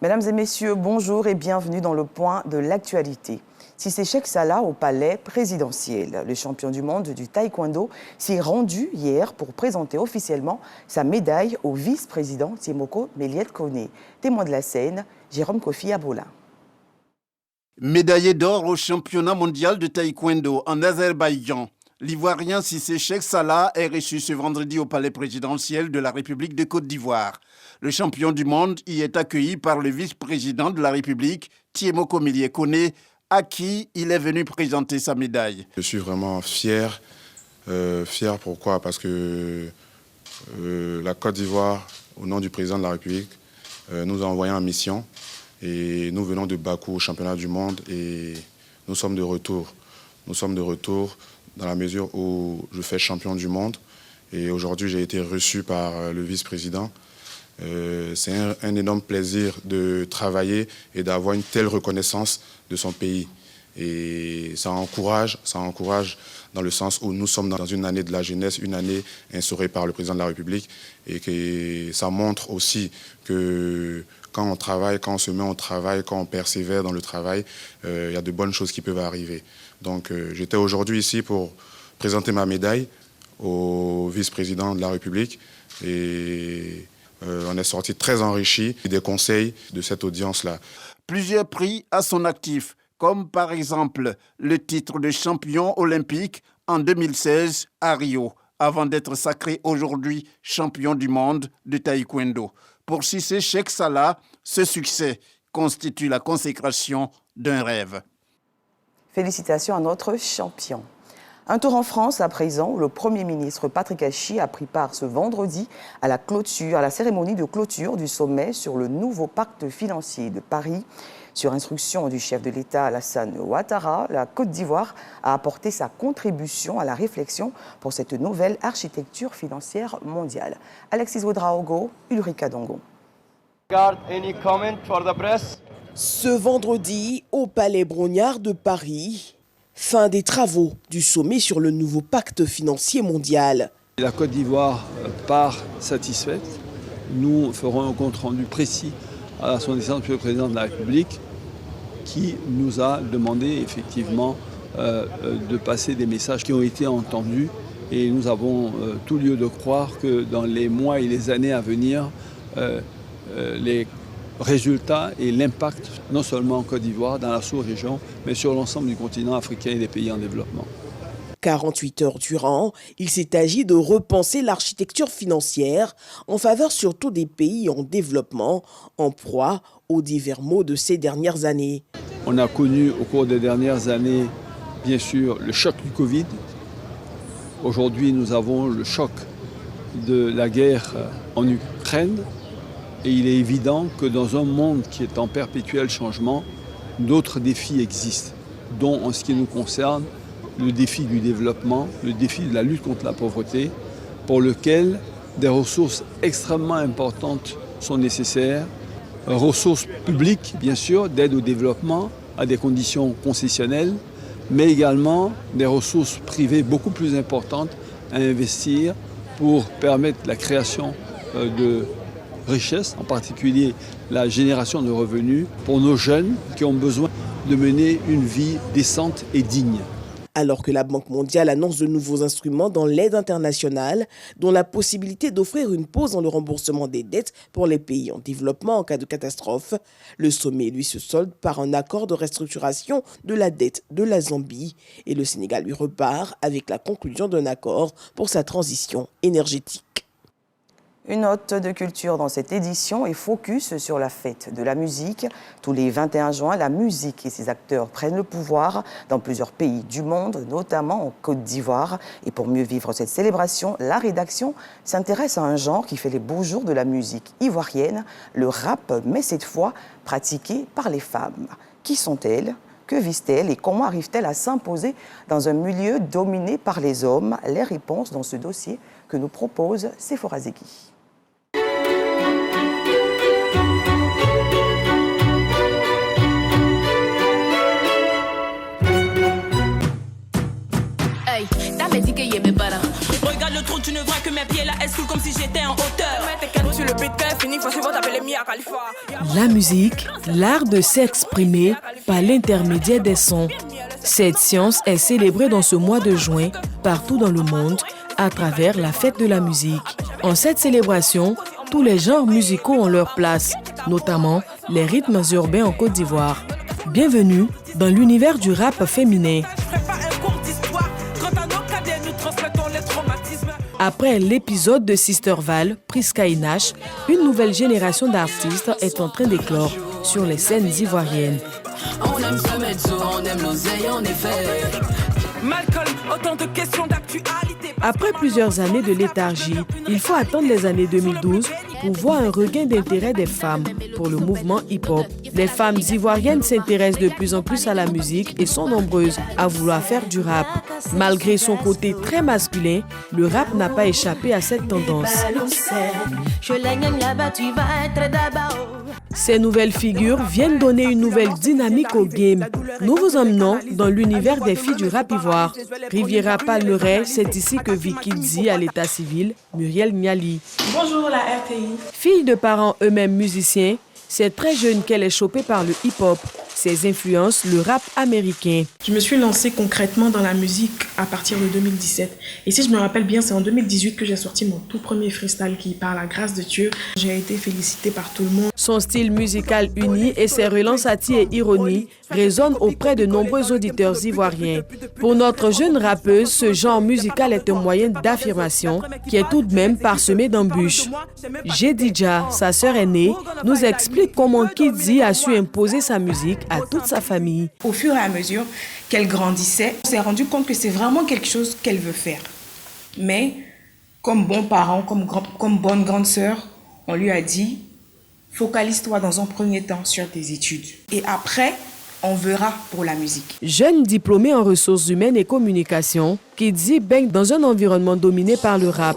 Mesdames et messieurs, bonjour et bienvenue dans le point de l'actualité. Cissé Cheikh Salah au palais présidentiel. Le champion du monde du taekwondo s'est rendu hier pour présenter officiellement sa médaille au vice-président Thiemoko Meliette-Kone. Témoin de la scène, Jérôme Kofi Aboula. Médaillé d'or au championnat mondial de taekwondo en Azerbaïdjan, l'Ivoirien Cissé Cheikh Salah est reçu ce vendredi au palais présidentiel de la République de Côte d'Ivoire. Le champion du monde y est accueilli par le vice-président de la République, Thiemoko Meliette-Kone, à qui il est venu présenter sa médaille. Je suis vraiment fier. Fier pourquoi? Parce que la Côte d'Ivoire, au nom du président de la République, nous a envoyé en mission. Et nous venons de Bakou au championnat du monde et nous sommes de retour. Nous sommes de retour dans la mesure où je fais champion du monde. Et aujourd'hui, j'ai été reçu par le vice-président. C'est un énorme plaisir de travailler et d'avoir une telle reconnaissance de son pays. Et ça encourage dans le sens où nous sommes dans une année de la jeunesse, une année instaurée par le président de la République, et que ça montre aussi que quand on travaille, quand on se met au travail, quand on persévère dans le travail, il y a de bonnes choses qui peuvent arriver. Donc j'étais aujourd'hui ici pour présenter ma médaille au vice-président de la République et on est sorti très enrichi des conseils de cette audience-là. Plusieurs prix à son actif, comme par exemple le titre de champion olympique en 2016 à Rio, avant d'être sacré aujourd'hui champion du monde de taekwondo. Pour Cissé Cheikh Salah, ce succès constitue la consécration d'un rêve. Félicitations à notre champion. Un tour en France à présent, où le Premier ministre Patrick Hachi a pris part ce vendredi à la cérémonie de clôture du sommet sur le nouveau pacte financier de Paris. Sur instruction du chef de l'État Alassane Ouattara, la Côte d'Ivoire a apporté sa contribution à la réflexion pour cette nouvelle architecture financière mondiale. Alexis Ouedraogo, Ulrika Dongo. Ce vendredi, au Palais Brongniart de Paris, fin des travaux du sommet sur le nouveau pacte financier mondial. La Côte d'Ivoire part satisfaite. Nous ferons un compte-rendu précis à son excellence le président de la République qui nous a demandé effectivement de passer des messages qui ont été entendus et nous avons tout lieu de croire que dans les mois et les années à venir, les résultats et l'impact, non seulement en Côte d'Ivoire, dans la sous-région, mais sur l'ensemble du continent africain et des pays en développement. 48 heures durant, il s'est agi de repenser l'architecture financière en faveur surtout des pays en développement, en proie aux divers maux de ces dernières années. On a connu au cours des dernières années, bien sûr, le choc du Covid. Aujourd'hui, nous avons le choc de la guerre en Ukraine. Et il est évident que dans un monde qui est en perpétuel changement, d'autres défis existent, dont en ce qui nous concerne, le défi du développement, le défi de la lutte contre la pauvreté, pour lequel des ressources extrêmement importantes sont nécessaires. Ressources publiques, bien sûr, d'aide au développement à des conditions concessionnelles, mais également des ressources privées beaucoup plus importantes à investir pour permettre la création de richesse, en particulier la génération de revenus pour nos jeunes qui ont besoin de mener une vie décente et digne. Alors que la Banque mondiale annonce de nouveaux instruments dans l'aide internationale, dont la possibilité d'offrir une pause dans le remboursement des dettes pour les pays en développement en cas de catastrophe, le sommet lui se solde par un accord de restructuration de la dette de la Zambie et le Sénégal lui repart avec la conclusion d'un accord pour sa transition énergétique. Une note de culture dans cette édition est focus sur la fête de la musique. Tous les 21 juin, la musique et ses acteurs prennent le pouvoir dans plusieurs pays du monde, notamment en Côte d'Ivoire. Et pour mieux vivre cette célébration, la rédaction s'intéresse à un genre qui fait les beaux jours de la musique ivoirienne, le rap, mais cette fois pratiqué par les femmes. Qui sont-elles ? Que visent-elles et comment arrivent-elles à s'imposer dans un milieu dominé par les hommes? Les réponses dans ce dossier que nous propose Sephora Zegui. Hey, dame di que lleve para. Oiga le trou, tu ne vois que mes pieds là, est-ce comme si j'étais en hauteur. Sur le beat, fini, faut suivre t'appeler Mia Khalifa. La musique, l'art de s'exprimer par l'intermédiaire des sons. Cette science est célébrée dans ce mois de juin, partout dans le monde, à travers la fête de la musique. En cette célébration, tous les genres musicaux ont leur place, notamment les rythmes urbains en Côte d'Ivoire. Bienvenue dans l'univers du rap féminin. Après l'épisode de Sister Val, Priska et Nash, une nouvelle génération d'artistes est en train d'éclore sur les scènes ivoiriennes. On aime se mettre sous, on aime l'oseille, en effet. Malcolm, autant de questions d'actualité. Après plusieurs années de léthargie, il faut attendre les années 2012 pour voir un regain d'intérêt des femmes pour le mouvement hip-hop. Les femmes ivoiriennes s'intéressent de plus en plus à la musique et sont nombreuses à vouloir faire du rap. Malgré son côté très masculin, le rap n'a pas échappé à cette tendance. Ces nouvelles figures viennent donner une nouvelle dynamique au game. Nous vous emmenons dans l'univers des filles du rap ivoire. Riviera Palmeret, c'est ici que vit Kidzi à l'état civil, Muriel Niali. Bonjour la RTI. Fille de parents eux-mêmes musiciens, c'est très jeune qu'elle est chopée par le hip-hop. Ses influences, le rap américain. Je me suis lancée concrètement dans la musique à partir de 2017. Et si je me rappelle bien, c'est en 2018 que j'ai sorti mon tout premier freestyle qui, par la grâce de Dieu, j'ai été félicitée par tout le monde. Son style musical uni et ses relents satire et ironie résonnent auprès de nombreux auditeurs ivoiriens. Pour notre jeune rappeuse, ce genre musical est un moyen d'affirmation qui est tout de même parsemé d'embûches. Jedidja, sa sœur aînée, nous explique comment Kidzi a su imposer sa musique à toute sa famille. Au fur et à mesure qu'elle grandissait, on s'est rendu compte que c'est vraiment quelque chose qu'elle veut faire. Mais comme bons parents, comme bonne grande sœur, on lui a dit « Focalise-toi dans un premier temps sur tes études. Et après, on verra pour la musique. » Jeune diplômée en ressources humaines et communication, Kidzi baigne dans un environnement dominé par le rap.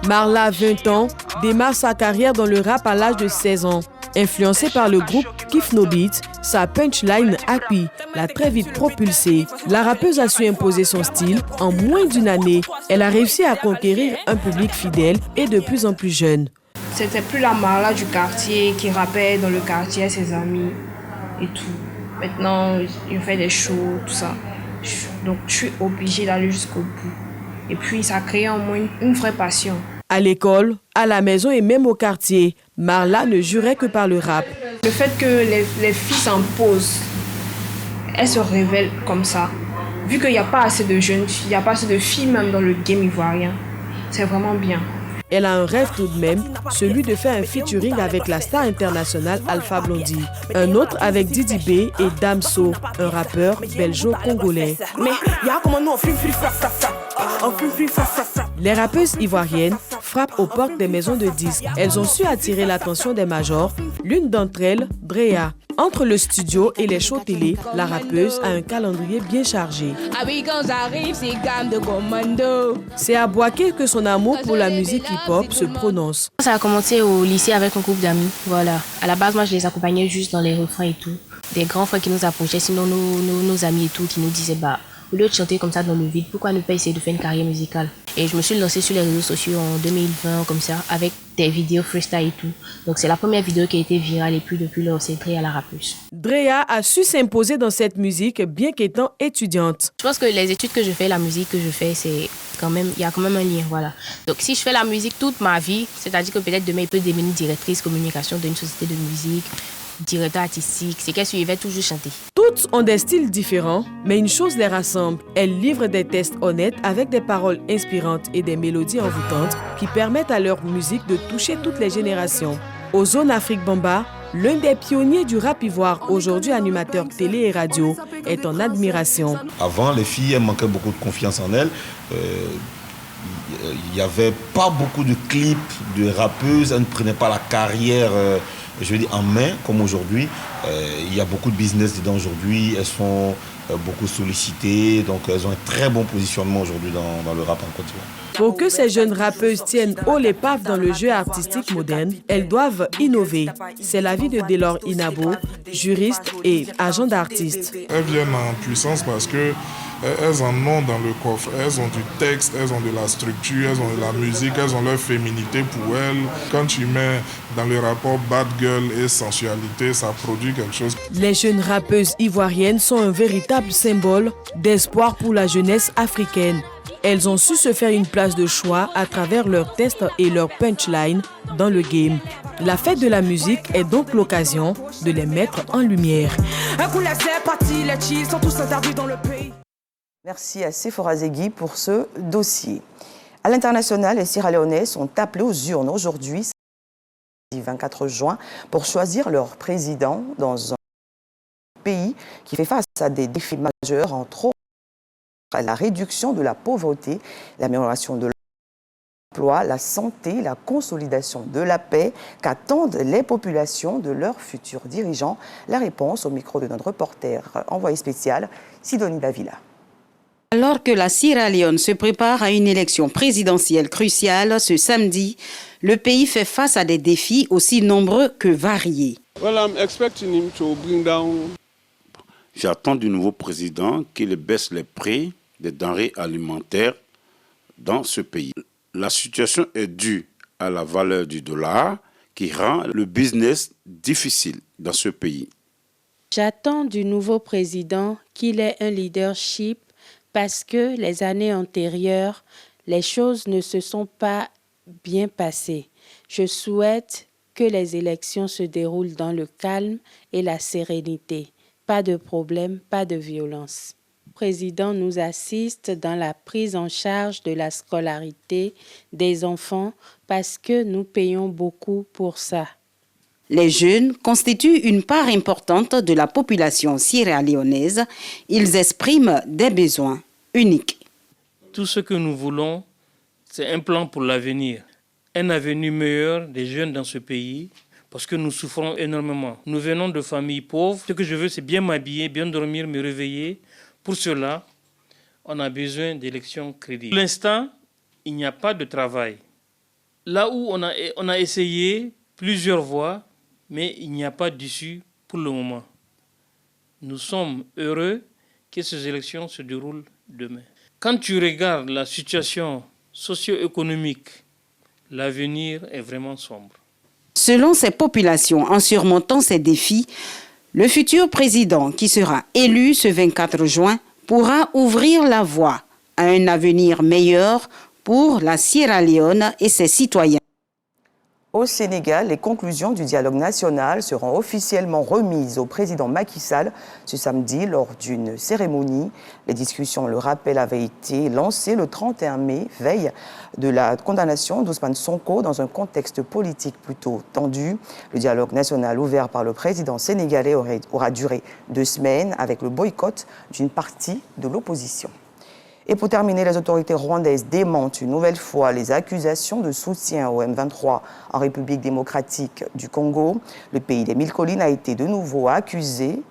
Marla, 20 ans, démarre sa carrière dans le rap à l'âge de 16 ans. Influencée par le groupe Kiff No Beat, sa punchline Happy l'a très vite propulsée. La rappeuse a su imposer son style en moins d'une année. Elle a réussi à conquérir un public fidèle et de plus en plus jeune. C'était plus la Marla du quartier qui rappait dans le quartier à ses amis et tout. Maintenant, je fais des shows, tout ça. Donc, je suis obligée d'aller jusqu'au bout. Et puis, ça a créé en moi une vraie passion. À l'école, à la maison et même au quartier, Marla ne jurait que par le rap. Le fait que les filles s'imposent, elles se révèlent comme ça. Vu qu'il n'y a pas assez de jeunes filles, il n'y a pas assez de filles même dans le game ivoirien, c'est vraiment bien. Elle a un rêve tout de même, celui de faire un featuring avec la star internationale Alpha Blondy. Un autre avec Didi B et Damso, un rappeur belgeo-congolais. Les rappeuses ivoiriennes frappent aux portes des maisons de disques. Elles ont su attirer l'attention des majors. L'une d'entre elles, Drea. Entre le studio et les shows télé, la rappeuse a un calendrier bien chargé. C'est à Boaké que son amour pour la musique hip-hop se prononce. Ça a commencé au lycée avec un groupe d'amis. Voilà. À la base, moi, je les accompagnais juste dans les refrains et tout. Des grands frères qui nous approchaient, sinon nos amis et tout, qui nous disaient au lieu de chanter comme ça dans le vide, pourquoi ne pas essayer de faire une carrière musicale? Et je me suis lancée sur les réseaux sociaux en 2020, comme ça, avec des vidéos freestyle et tout. Donc c'est la première vidéo qui a été virale et puis depuis lors, c'est Drea la rappeuse. Drea a su s'imposer dans cette musique, bien qu'étant étudiante. Je pense que les études que je fais, la musique que je fais, c'est quand même, il y a quand même un lien, voilà. Donc si je fais la musique toute ma vie, c'est-à-dire que peut-être demain, il peut devenir directrice communication d'une société de musique, directeur artistique, c'est qu'elle suivait toujours chanter. Toutes ont des styles différents, mais une chose les rassemble. Elles livrent des tests honnêtes avec des paroles inspirantes et des mélodies envoûtantes qui permettent à leur musique de toucher toutes les générations. Ozone Afrique Bamba, l'un des pionniers du rap ivoire, aujourd'hui animateur télé et radio, est en admiration. Avant, les filles elles manquaient beaucoup de confiance en elles. Il n'y avait pas beaucoup de clips de rappeuses, elles ne prenaient pas la carrière je veux dire, en main comme aujourd'hui. Il y a beaucoup de business dedans aujourd'hui, elles sont beaucoup sollicitées, donc elles ont un très bon positionnement aujourd'hui dans le rap en Côte d'Ivoire. Pour que ces jeunes rappeuses tiennent haut l'épave dans le jeu artistique moderne, elles doivent innover. C'est l'avis de Delor Inabo, juriste et agent d'artiste. Elles viennent en puissance parce que elles en ont dans le coffre. Elles ont du texte, elles ont de la structure, elles ont de la musique, elles ont leur féminité pour elles. Quand tu mets dans le rapport bad girl et sensualité, ça produit quelque chose. Les jeunes rappeuses ivoiriennes sont un véritable symbole d'espoir pour la jeunesse africaine. Elles ont su se faire une place de choix à travers leurs tests et leurs punchlines dans le game. La fête de la musique est donc l'occasion de les mettre en lumière. Un coup c'est parti, les chill sont tous interdits dans le pays. Merci à Sephora Zegui pour ce dossier. À l'international, les Sierra-Léonais sont appelés aux urnes aujourd'hui, samedi 24 juin, pour choisir leur président dans un pays qui fait face à des défis majeurs, entre autres la réduction de la pauvreté, l'amélioration de l'emploi, la santé, la consolidation de la paix. Qu'attendent les populations de leurs futurs dirigeants? La réponse au micro de notre reporter envoyé spécial, Sidonie Davila. Alors que la Sierra Leone se prépare à une élection présidentielle cruciale ce samedi, le pays fait face à des défis aussi nombreux que variés. J'attends du nouveau président qu'il baisse les prix des denrées alimentaires dans ce pays. La situation est due à la valeur du dollar qui rend le business difficile dans ce pays. J'attends du nouveau président qu'il ait un leadership parce que les années antérieures, les choses ne se sont pas bien passées. Je souhaite que les élections se déroulent dans le calme et la sérénité. Pas de problème, pas de violence. Le président nous assiste dans la prise en charge de la scolarité des enfants parce que nous payons beaucoup pour ça. Les jeunes constituent une part importante de la population sierra-léonaise. Ils expriment des besoins uniques. Tout ce que nous voulons, c'est un plan pour l'avenir. Un avenir meilleur des jeunes dans ce pays, parce que nous souffrons énormément. Nous venons de familles pauvres. Ce que je veux, c'est bien m'habiller, bien dormir, me réveiller. Pour cela, on a besoin d'élections crédibles. Pour l'instant, il n'y a pas de travail. Là où on a essayé plusieurs voies, mais il n'y a pas d'issue pour le moment. Nous sommes heureux que ces élections se déroulent demain. Quand tu regardes la situation socio-économique, l'avenir est vraiment sombre. Selon ces populations, en surmontant ces défis, le futur président qui sera élu ce 24 juin pourra ouvrir la voie à un avenir meilleur pour la Sierra Leone et ses citoyens. Au Sénégal, les conclusions du dialogue national seront officiellement remises au président Macky Sall ce samedi lors d'une cérémonie. Les discussions, le rappel, avaient été lancées le 31 mai, veille de la condamnation d'Ousmane Sonko dans un contexte politique plutôt tendu. Le dialogue national ouvert par le président sénégalais aura duré 2 semaines avec le boycott d'une partie de l'opposition. Et pour terminer, les autorités rwandaises démentent une nouvelle fois les accusations de soutien au M23 en République démocratique du Congo. Le pays des 1000 collines a été de nouveau accusé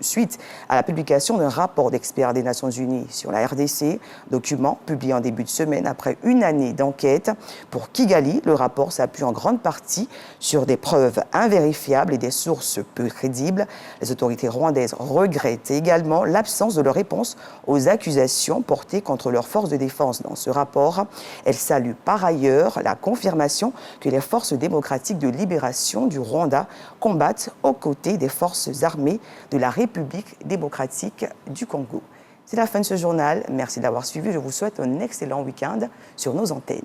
suite à la publication d'un rapport d'experts des Nations Unies sur la RDC, document publié en début de semaine après une année d'enquête. Pour Kigali, le rapport s'appuie en grande partie sur des preuves invérifiables et des sources peu crédibles. Les autorités rwandaises regrettent également l'absence de leur réponse aux accusations portées contre leurs forces de défense dans ce rapport. Elles saluent par ailleurs la confirmation que les forces démocratiques de libération du Rwanda combattent aux côtés des forces armées de la République démocratique du Congo. C'est la fin de ce journal. Merci de l'avoir suivi. Je vous souhaite un excellent week-end sur nos antennes.